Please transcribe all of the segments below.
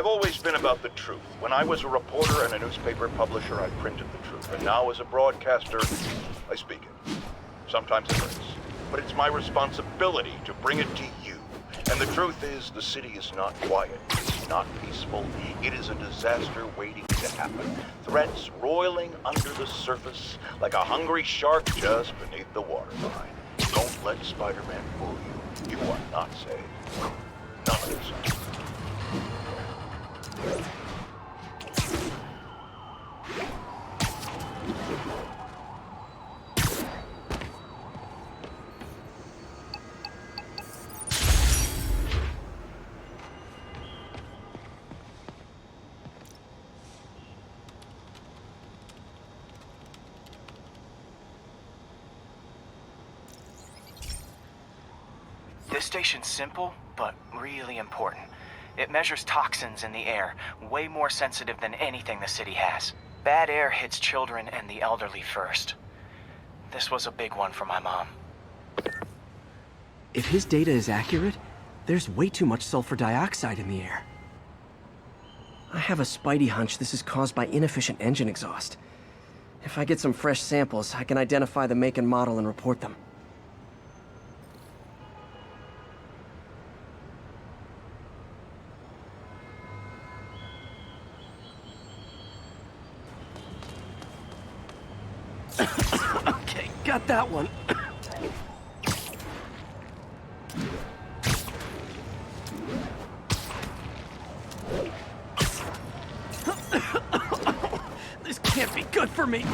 always been about the truth. When I was a reporter and a newspaper publisher, I printed the truth. And now as a broadcaster, I speak it. Sometimes it hurts. But it's my responsibility to bring it to you. And the truth is, the city is not quiet. It's not peaceful. It is a disaster waiting to happen. Threats roiling under the surface like a hungry shark just beneath the waterline. Don't let Spider-Man fool you. You are not safe. None of this. This station's simple, but really important. It measures toxins in the air, way more sensitive than anything the city has. Bad air hits children and the elderly first. This was a big one for my mom. If his data is accurate, there's way too much sulfur dioxide in the air. I have a spidey hunch this is caused by inefficient engine exhaust. If I get some fresh samples, I can identify the make and model and report them. Okay, got that one. This can't be good for me.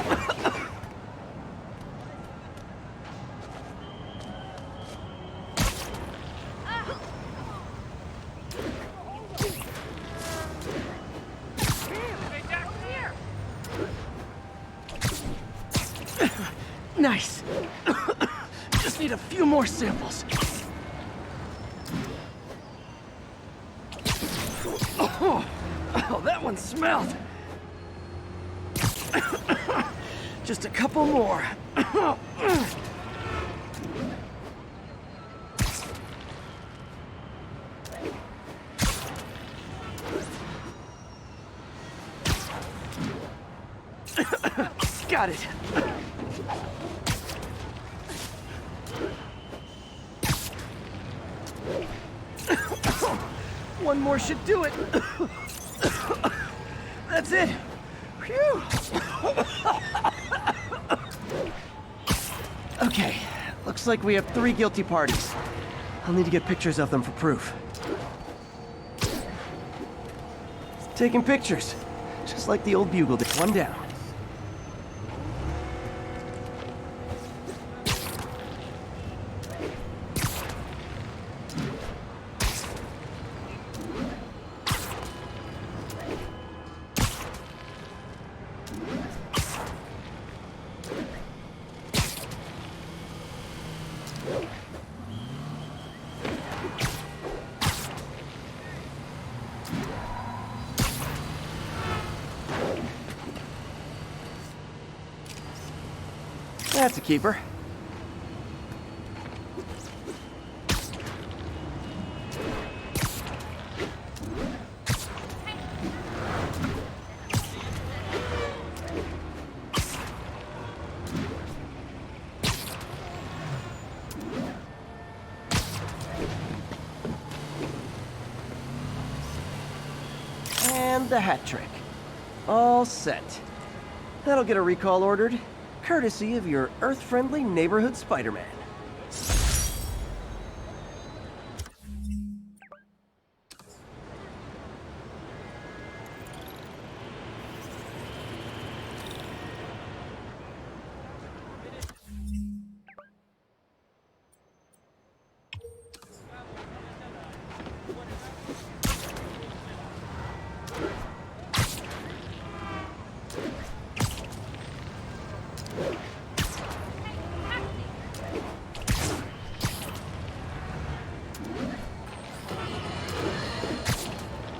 Nice. Just need a few more samples. Oh, that one smelled. Just a couple more. Got it. One more should do it. That's it. Phew. Okay, looks like we have 3 guilty parties. I'll need to get pictures of them for proof. Taking pictures, just like the old bugle did. One down. That's a keeper. And the hat trick. All set. That'll get a recall ordered, courtesy of your Earth-friendly neighborhood Spider-Man.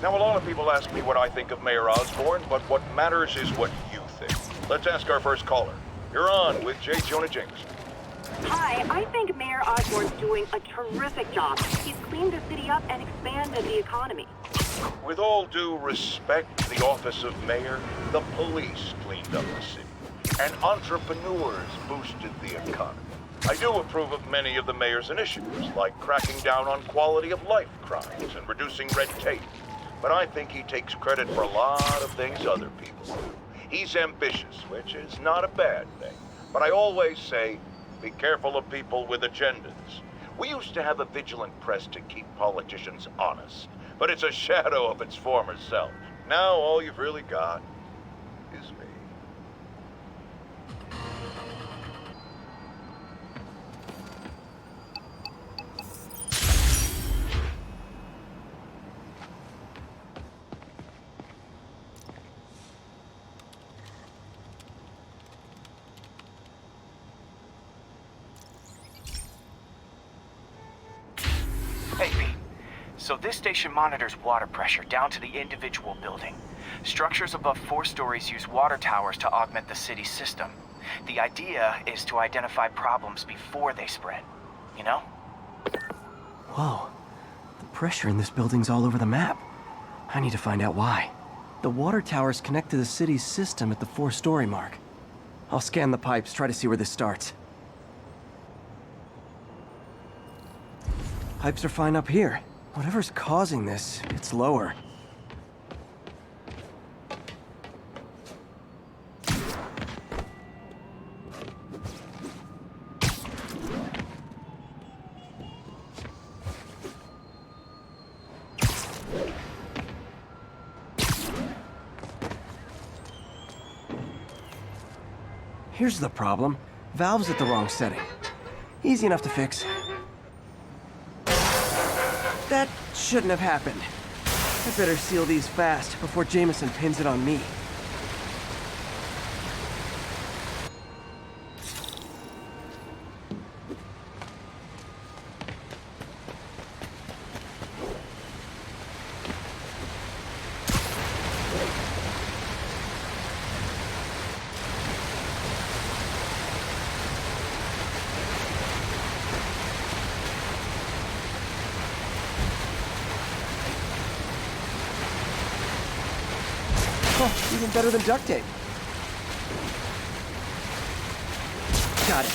Now, a lot of people ask me what I think of Mayor Osborn, but what matters is what you think. Let's ask our first caller. You're on with J. Jonah Jameson. Hi, I think Mayor Osborn's doing a terrific job. He's cleaned the city up and expanded the economy. With all due respect to the office of mayor, the police cleaned up the city, and entrepreneurs boosted the economy. I do approve of many of the mayor's initiatives, like cracking down on quality of life crimes and reducing red tape. But I think he takes credit for a lot of things other people do. He's ambitious, which is not a bad thing. But I always say, be careful of people with agendas. We used to have a vigilant press to keep politicians honest, but it's a shadow of its former self. Now all you've really got is me. Hey, Pete. So this station monitors water pressure down to the individual building. Structures above 4 stories use water towers to augment the city's system. The idea is to identify problems before they spread. You know? Whoa. The pressure in this building's all over the map. I need to find out why. The water towers connect to the city's system at the 4-story mark. I'll scan the pipes, try to see where this starts. Pipes are fine up here. Whatever's causing this, it's lower. Here's the problem. Valve's at the wrong setting. Easy enough to fix. That shouldn't have happened. I better seal these fast before Jameson pins it on me. Oh, even better than duct tape. Got it.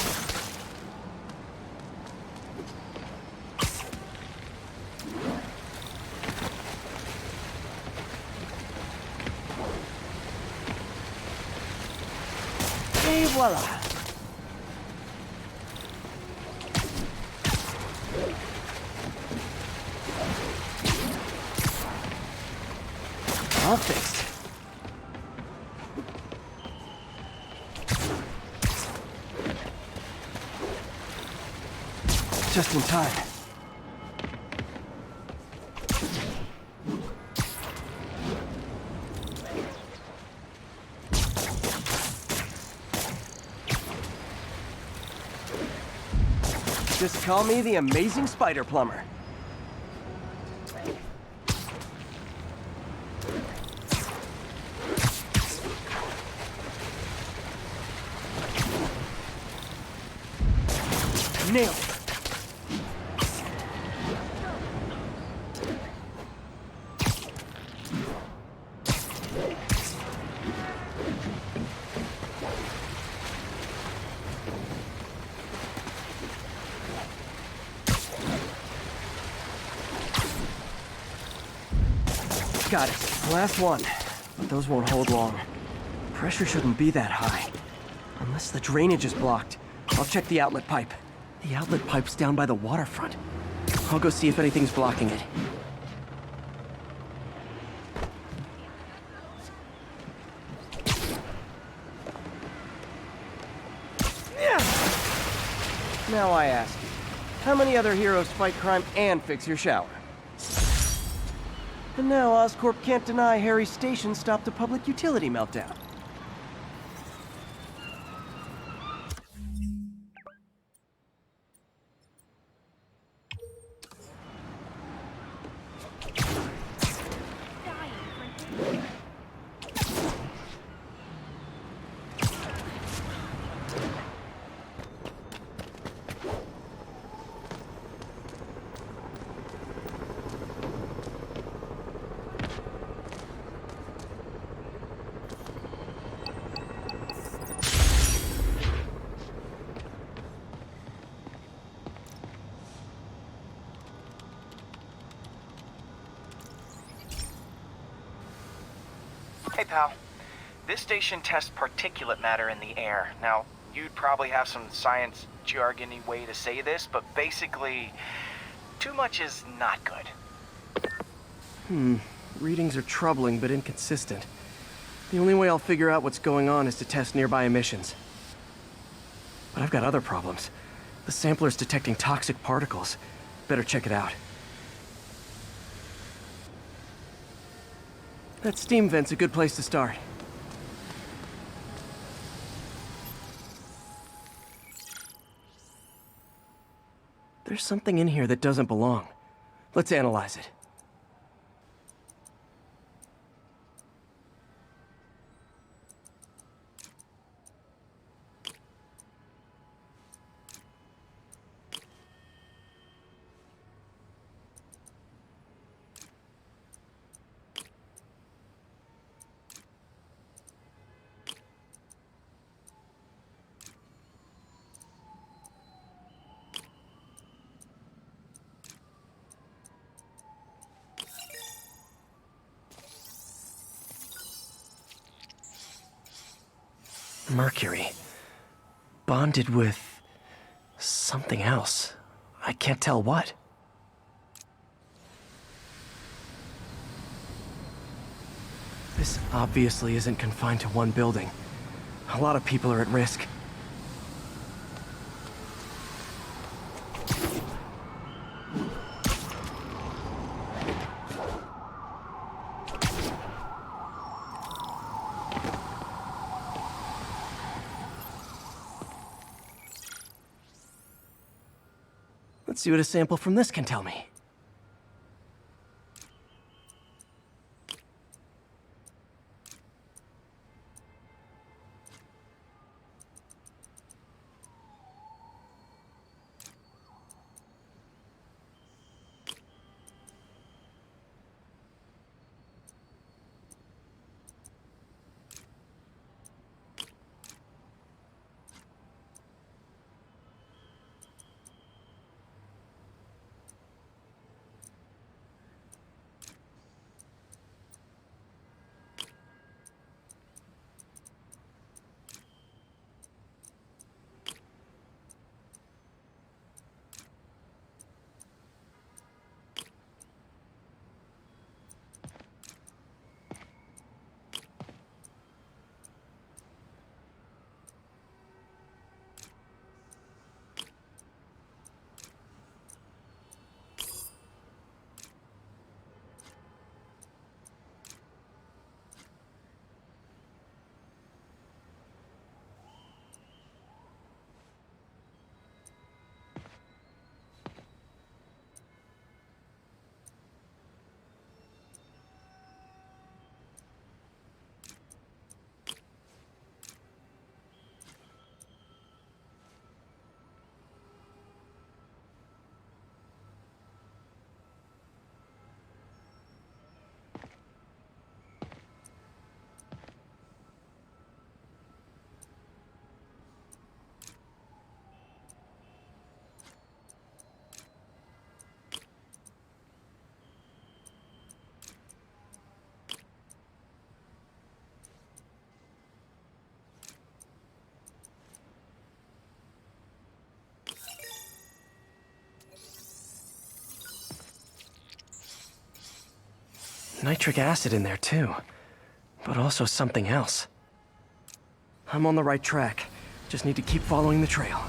Et voila. All fixed. Just in time. Just call me the amazing spider plumber. Nailed it. Got it. Last one. But those won't hold long. Pressure shouldn't be that high. Unless the drainage is blocked. I'll check the outlet pipe. The outlet pipe's down by the waterfront. I'll go see if anything's blocking it. Now I ask you, how many other heroes fight crime and fix your shower? And now Oscorp can't deny Harry's station stopped a public utility meltdown. Hey, pal. This station tests particulate matter in the air. Now, you'd probably have some science jargony way to say this, but basically, too much is not good. Readings are troubling but inconsistent. The only way I'll figure out what's going on is to test nearby emissions. But I've got other problems. The sampler's detecting toxic particles. Better check it out. That steam vent's a good place to start. There's something in here that doesn't belong. Let's analyze it. Mercury. Bonded with something else. I can't tell what. This obviously isn't confined to one building. A lot of people are at risk. Let's see what a sample from this can tell me. Nitric acid in there too, but also something else. I'm on the right track. Just need to keep following the trail.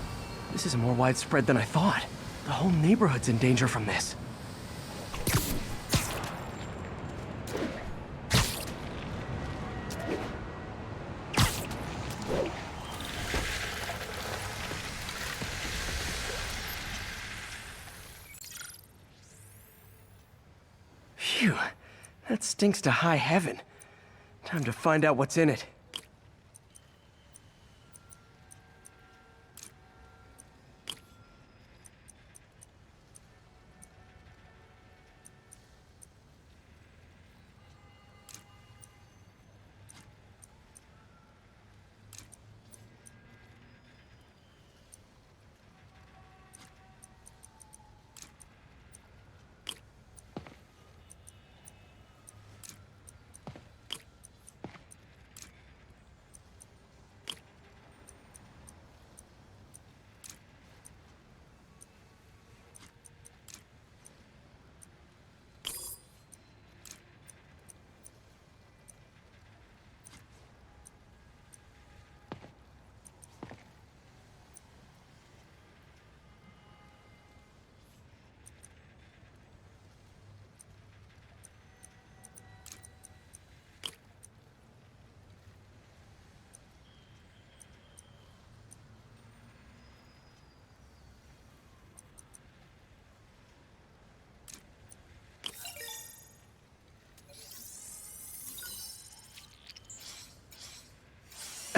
This is more widespread than I thought. The whole neighborhood's in danger from this. Phew. That stinks to high heaven. Time to find out what's in it.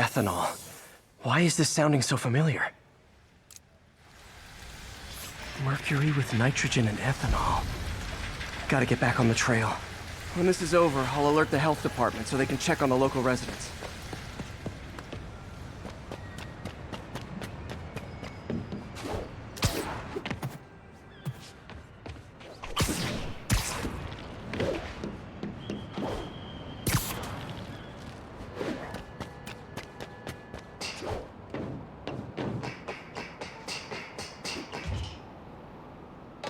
Ethanol. Why is this sounding so familiar? Mercury with nitrogen and ethanol. Gotta get back on the trail. When this is over, I'll alert the health department so they can check on the local residents.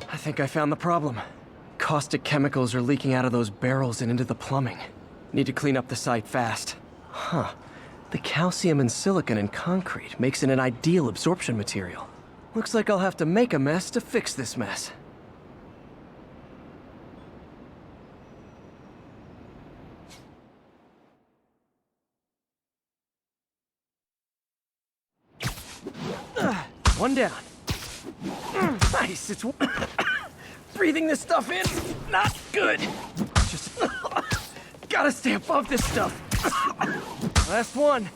I think I found the problem. Caustic chemicals are leaking out of those barrels and into the plumbing. Need to clean up the site fast. Huh. The calcium and silicon in concrete makes it an ideal absorption material. Looks like I'll have to make a mess to fix this mess. One down. Nice, it's... Breathing this stuff in, not good. Just... gotta stay above this stuff. Last one.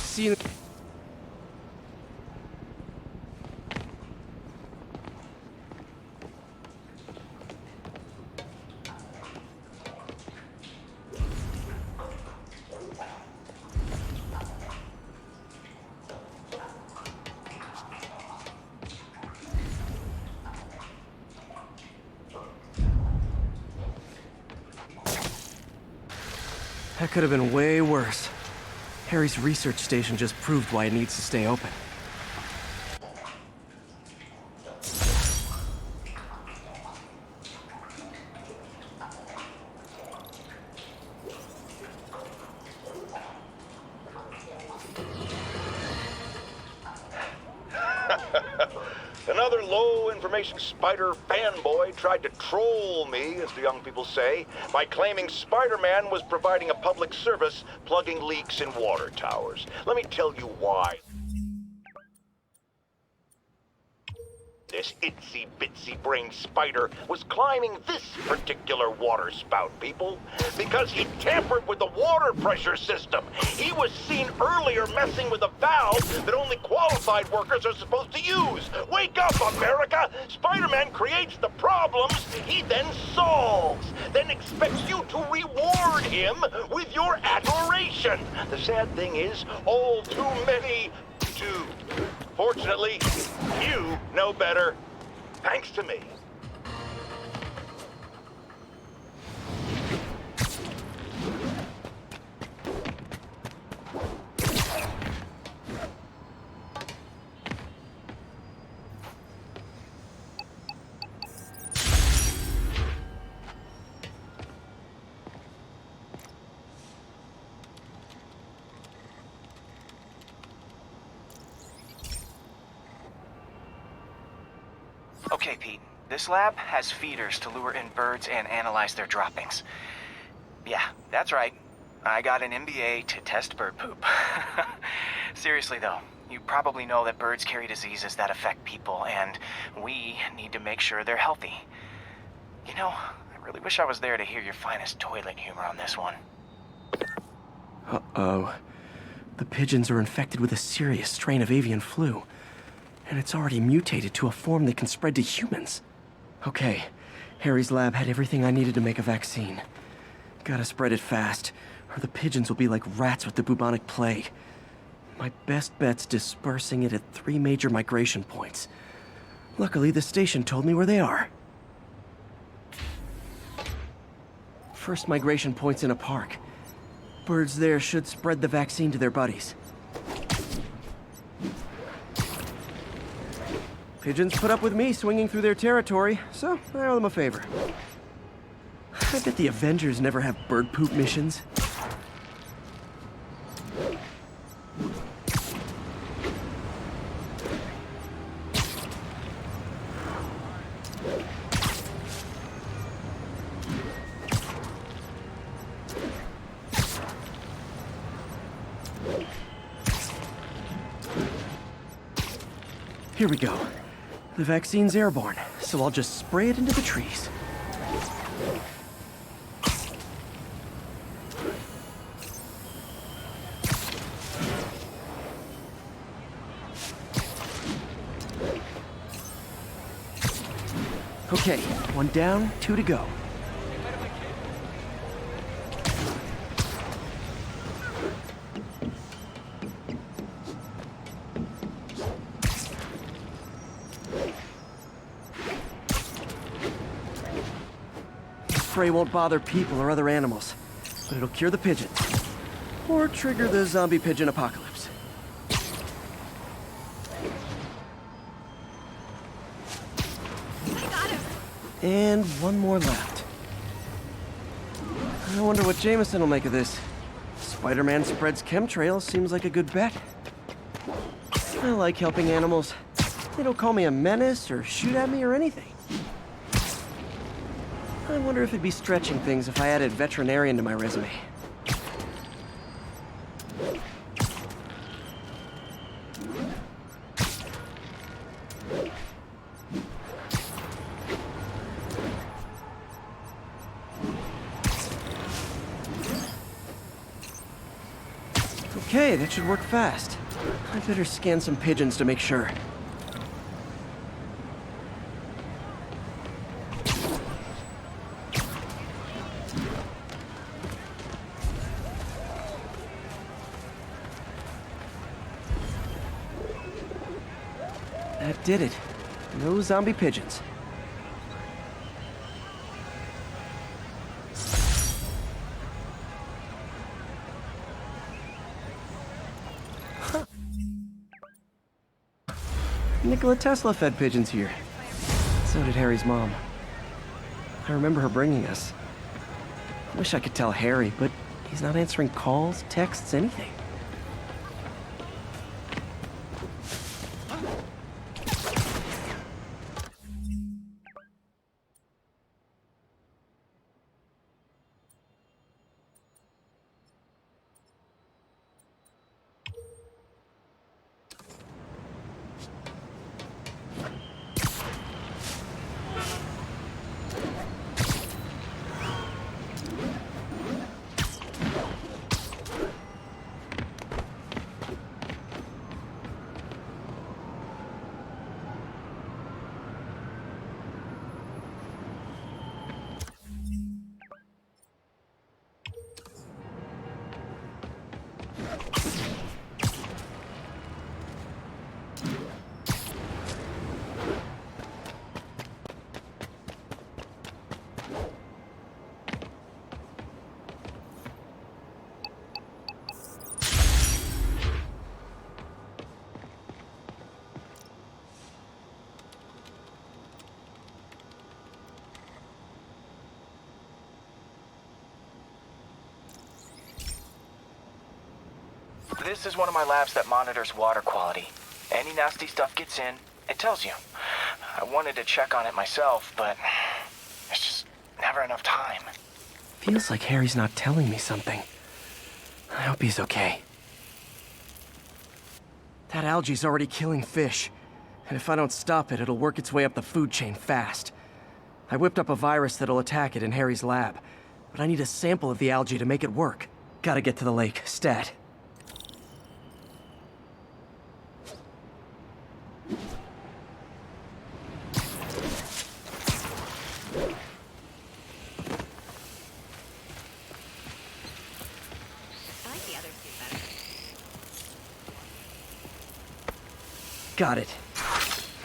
See you. That could have been way worse. Harry's research station just proved why it needs to stay open. Another low-information Spider fanboy tried to troll me, as the young people say, by claiming Spider-Man was providing a public service plugging leaks in water towers. Let me tell you why. This itsy-bitsy-brain spider was climbing this particular water spout, people, because he tampered with the water pressure system. He was seen earlier messing with a valve that only qualified workers are supposed to use. Wake up, America! Spider-Man creates the problems he then solves, then expects you to reward him with your adoration. The sad thing is, all too many do. Fortunately, you know better, thanks to me. Okay, Pete. This lab has feeders to lure in birds and analyze their droppings. Yeah, that's right. I got an MBA to test bird poop. Seriously, though, you probably know that birds carry diseases that affect people, and we need to make sure they're healthy. You know, I really wish I was there to hear your finest toilet humor on this one. Uh-oh. The pigeons are infected with a serious strain of avian flu. And it's already mutated to a form that can spread to humans. Okay, Harry's lab had everything I needed to make a vaccine. Gotta spread it fast, or the pigeons will be like rats with the bubonic plague. My best bet's dispersing it at 3 major migration points. Luckily, the station told me where they are. First migration point's in a park. Birds there should spread the vaccine to their buddies. Pigeons put up with me swinging through their territory, so I owe them a favor. I bet the Avengers never have bird poop missions. Here we go. The vaccine's airborne, so I'll just spray it into the trees. Okay, 1 down, 2 to go. Spray won't bother people or other animals, but it'll cure the pigeons. Or trigger the zombie pigeon apocalypse. And 1 more left. I wonder what Jameson will make of this. Spider-Man spreads chemtrails seems like a good bet. I like helping animals. They don't call me a menace or shoot at me or anything. I wonder if it'd be stretching things if I added veterinarian to my resume. Okay, that should work fast. I better scan some pigeons to make sure. That did it. No zombie pigeons. Nikola Tesla fed pigeons here. So did Harry's mom. I remember her bringing us. I wish I could tell Harry, but he's not answering calls, texts, anything. This is one of my labs that monitors water quality. Any nasty stuff gets in, it tells you. I wanted to check on it myself, but there's just never enough time. Feels like Harry's not telling me something. I hope he's okay. That algae's already killing fish. And if I don't stop it, it'll work its way up the food chain fast. I whipped up a virus that'll attack it in Harry's lab. But I need a sample of the algae to make it work. Gotta get to the lake, stat. Got it.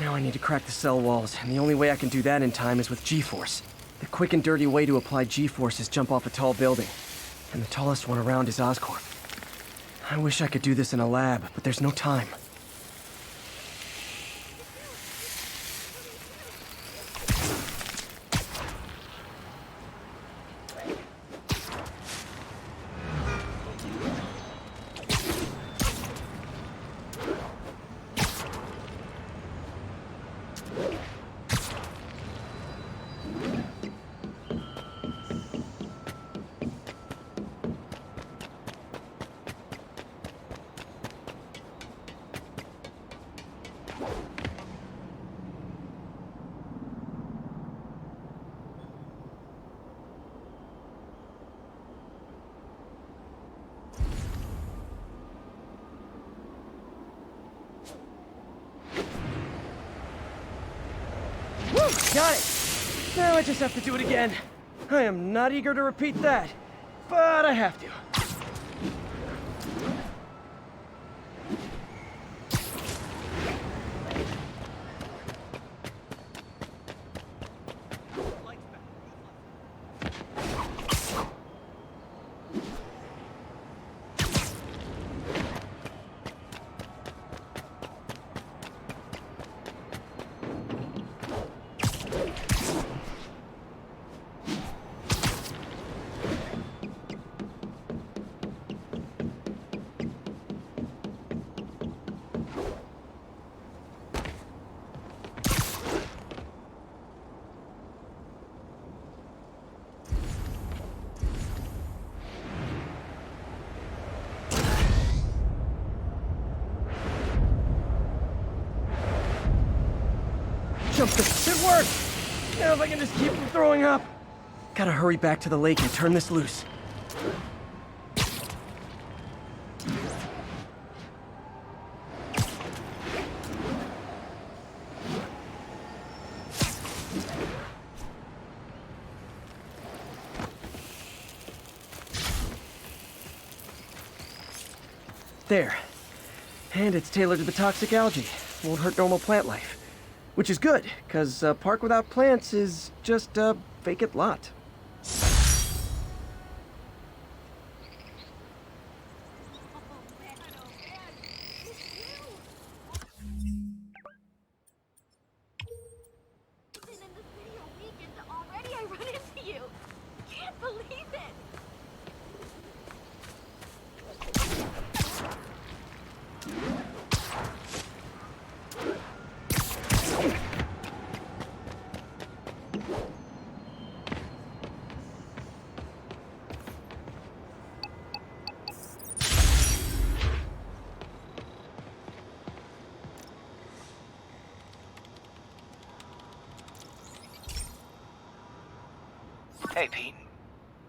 Now I need to crack the cell walls, and the only way I can do that in time is with G-force. The quick and dirty way to apply G-force is jump off a tall building, and the tallest one around is Oscorp. I wish I could do this in a lab, but there's no time. Got it! Now I just have to do it again. I am not eager to repeat that, but I have to. It worked! Now if I can just keep from throwing up. Gotta hurry back to the lake and turn this loose. There. And it's tailored to the toxic algae. Won't hurt normal plant life. Which is good, because a park without plants is just a vacant lot. Hey, Pete.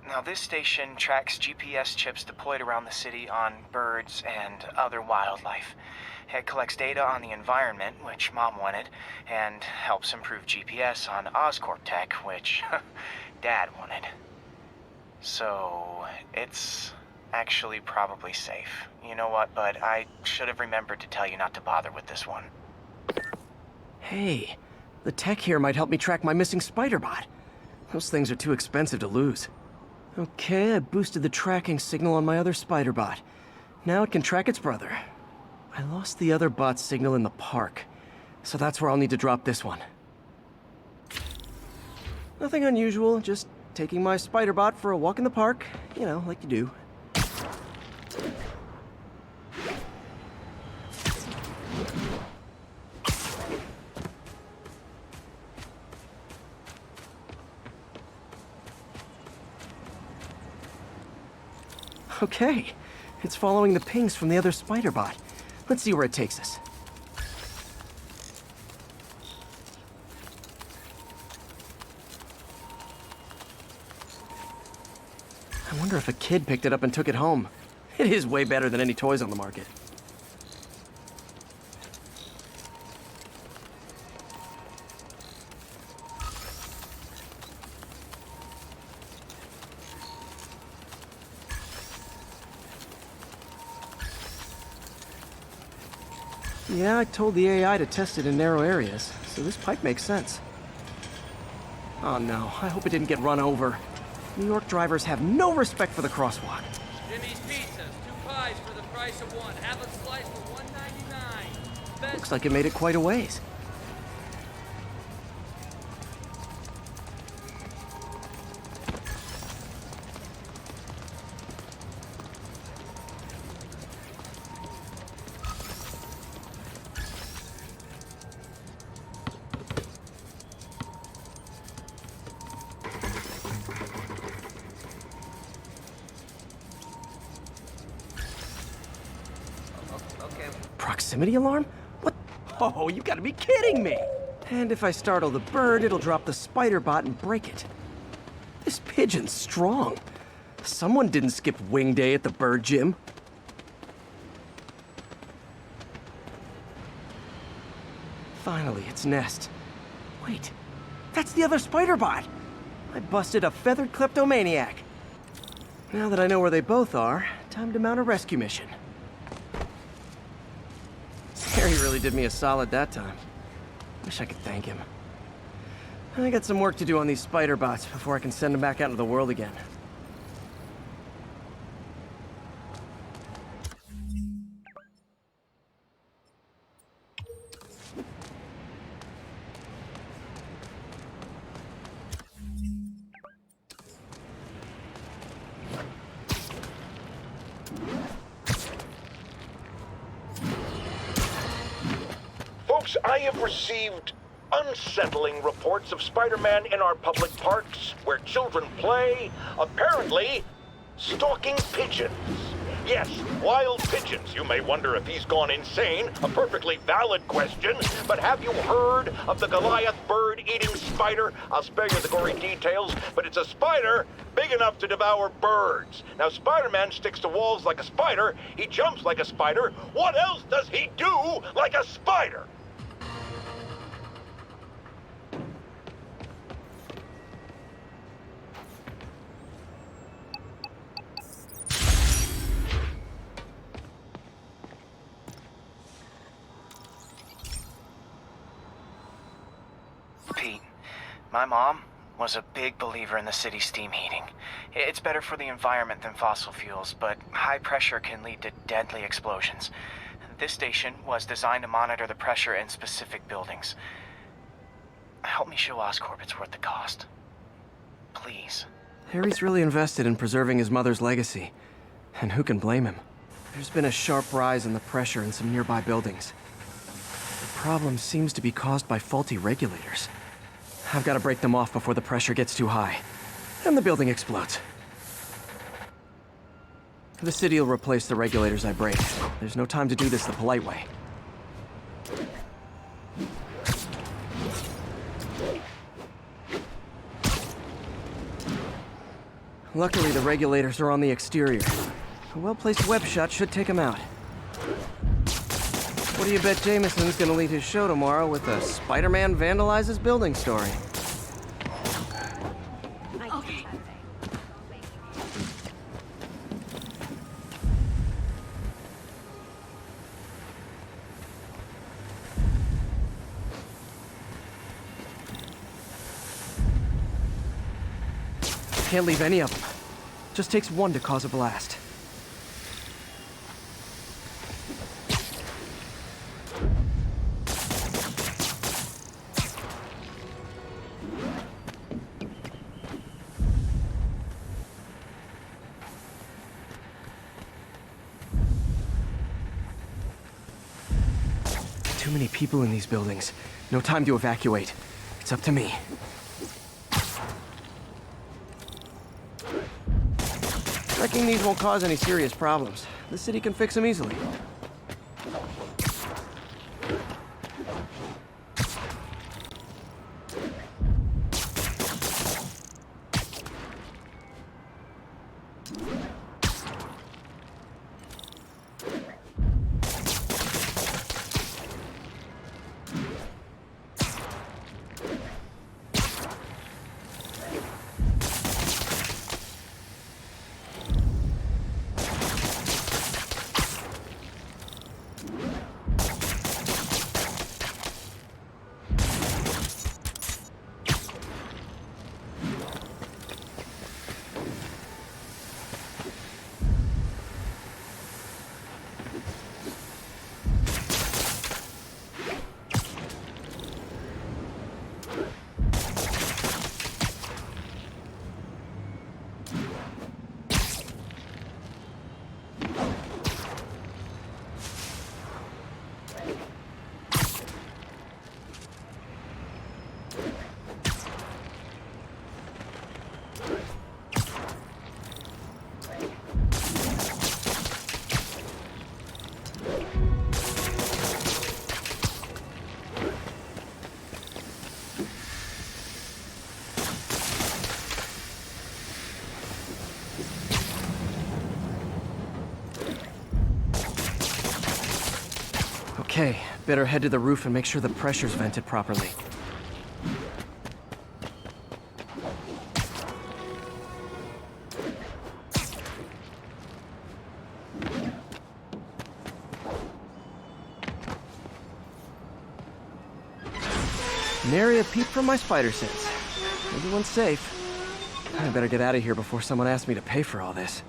Now, this station tracks GPS chips deployed around the city on birds and other wildlife. It collects data on the environment, which Mom wanted, and helps improve GPS on Oscorp tech, which Dad wanted. So, it's actually probably safe. You know what, bud? I should have remembered to tell you not to bother with this one. Hey, the tech here might help me track my missing spider bot. Those things are too expensive to lose. Okay, I boosted the tracking signal on my other spider bot. Now it can track its brother. I lost the other bot's signal in the park, so that's where I'll need to drop this one. Nothing unusual, just taking my spider bot for a walk in the park, you know, like you do. Okay, it's following the pings from the other spider bot. Let's see where it takes us. I wonder if a kid picked it up and took it home. It is way better than any toys on the market. Yeah, I told the AI to test it in narrow areas, so this pipe makes sense. Oh no, I hope it didn't get run over. New York drivers have no respect for the crosswalk. Jimmy's Pizzas, 2 pies for the price of 1. Have a slice for $1.99. Looks like it made it quite a ways. Proximity alarm? What? Oh, you gotta be kidding me! And if I startle the bird, it'll drop the spider bot and break it. This pigeon's strong. Someone didn't skip wing day at the bird gym. Finally, its nest. Wait, That's the other spider bot! I busted a feathered kleptomaniac. Now that I know where they both are, time to mount a rescue mission. Harry really did me a solid that time. Wish I could thank him. I got some work to do on these spider bots before I can send them back out into the world again. Folks, I have received unsettling reports of Spider-Man in our public parks, where children play, apparently stalking pigeons. Yes, wild pigeons. You may wonder if he's gone insane, a perfectly valid question, but have you heard of the Goliath bird-eating spider? I'll spare you the gory details, but it's a spider big enough to devour birds. Now, Spider-Man sticks to walls like a spider, he jumps like a spider. What else does he do like a spider? Pete, my mom was a big believer in the city's steam heating. It's better for the environment than fossil fuels, but high pressure can lead to deadly explosions. This station was designed to monitor the pressure in specific buildings. Help me show Oscorp it's worth the cost. Please. Harry's really invested in preserving his mother's legacy. And who can blame him? There's been a sharp rise in the pressure in some nearby buildings. The problem seems to be caused by faulty regulators. I've got to break them off before the pressure gets too high. And the building explodes. The city will replace the regulators I break. There's no time to do this the polite way. Luckily, the regulators are on the exterior. A well-placed web shot should take them out. What do you bet Jameson's gonna lead his show tomorrow with a Spider-Man vandalizes building story? Okay. Can't leave any of them. Just takes one to cause a blast. Too many people in these buildings. No time to evacuate. It's up to me. Wrecking these won't cause any serious problems. The city can fix them easily. Okay, better head to the roof and make sure the pressure's vented properly. Nary a peep from my spider sense. Everyone's safe. I better get out of here before someone asks me to pay for all this.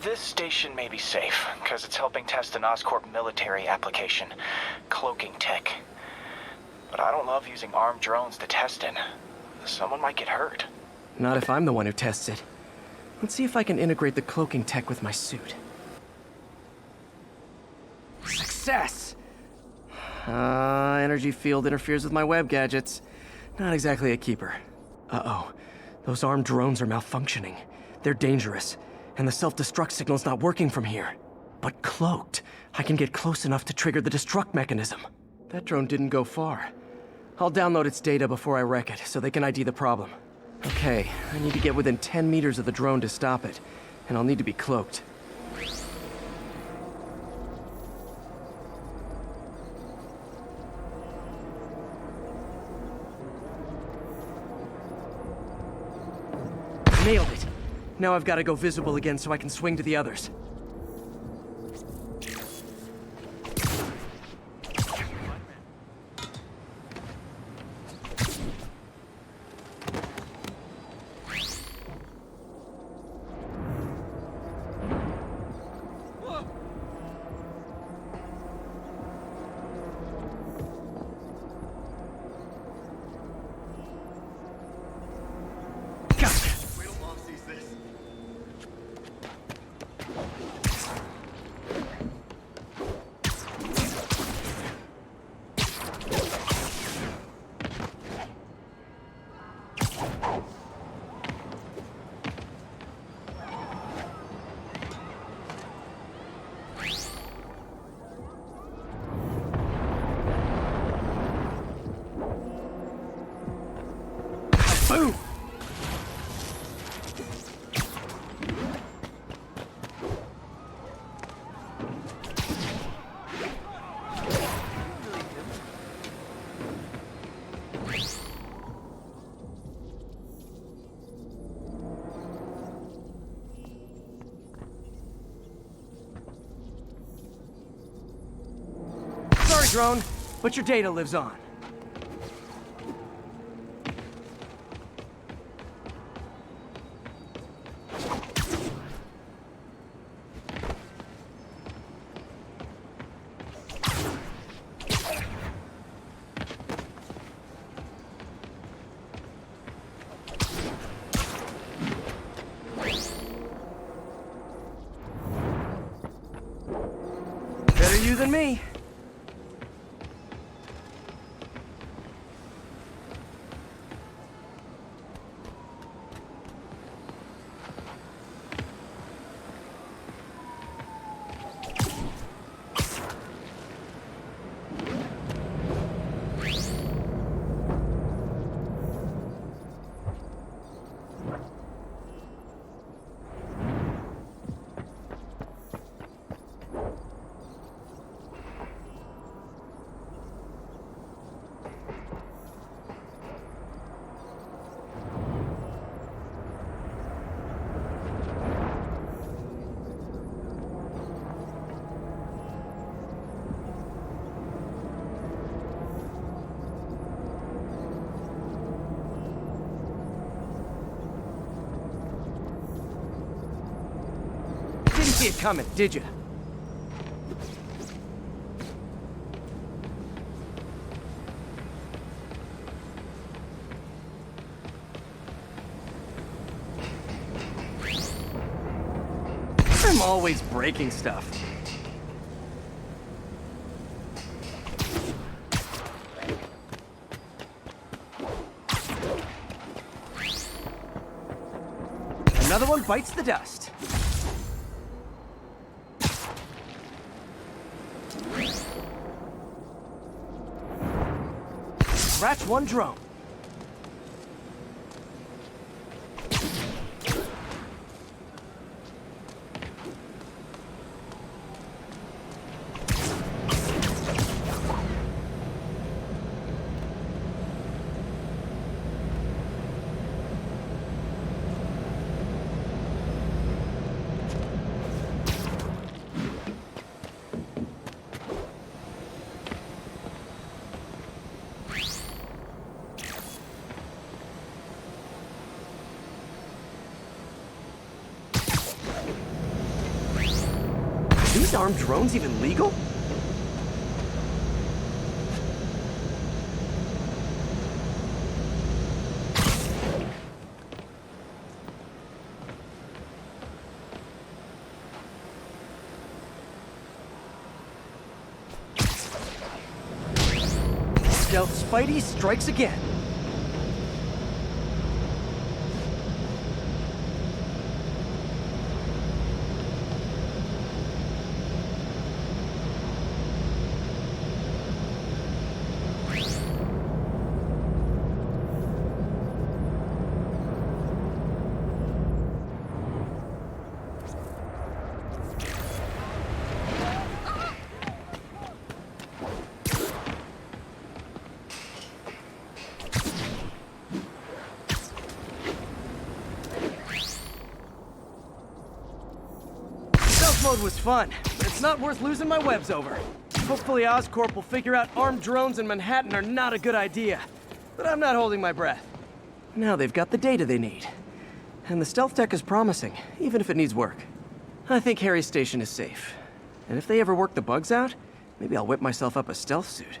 This station may be safe, because it's helping test an Oscorp military application, cloaking tech. But I don't love using armed drones to test in. Someone might get hurt. Not if I'm the one who tests it. Let's see if I can integrate the cloaking tech with my suit. Success! Energy field interferes with my web gadgets. Not exactly a keeper. Uh-oh. Those armed drones are malfunctioning. They're dangerous, and the self-destruct signal's not working from here. But cloaked, I can get close enough to trigger the destruct mechanism. That drone didn't go far. I'll download its data before I wreck it, so they can ID the problem. Okay, I need to get within 10 meters of the drone to stop it, and I'll need to be cloaked. Nailed it! Now I've got to go visible again so I can swing to the others. Boom! Sorry, drone, but your data lives on. Better you than me. see it coming, did you? I'm always breaking stuff. Another one bites the dust. Scratch one drone. Are these armed drones even legal? Stealth Spidey strikes again. Mode was fun, but it's not worth losing my webs over. Hopefully Oscorp will figure out armed drones in Manhattan are not a good idea. But I'm not holding my breath. Now they've got the data they need. And the stealth tech is promising, even if it needs work. I think Harry's station is safe. And if they ever work the bugs out, maybe I'll whip myself up a stealth suit.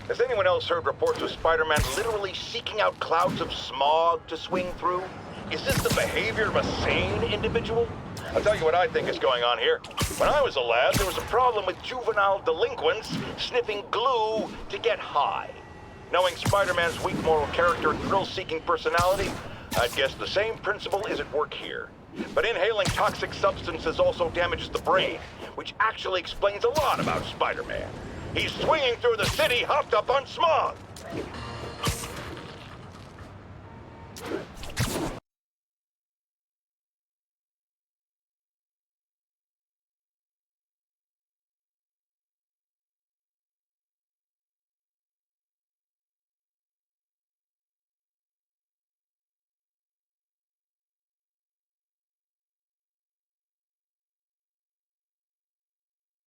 Has anyone else heard reports of Spider-Man literally seeking out clouds of smog to swing through? Is this the behavior of a sane individual? I'll tell you what I think is going on here. When I was a lad, there was a problem with juvenile delinquents sniffing glue to get high. Knowing Spider-Man's weak moral character and thrill-seeking personality, I'd guess the same principle is at work here. But inhaling toxic substances also damages the brain, which actually explains a lot about Spider-Man. He's swinging through the city hopped up on smog.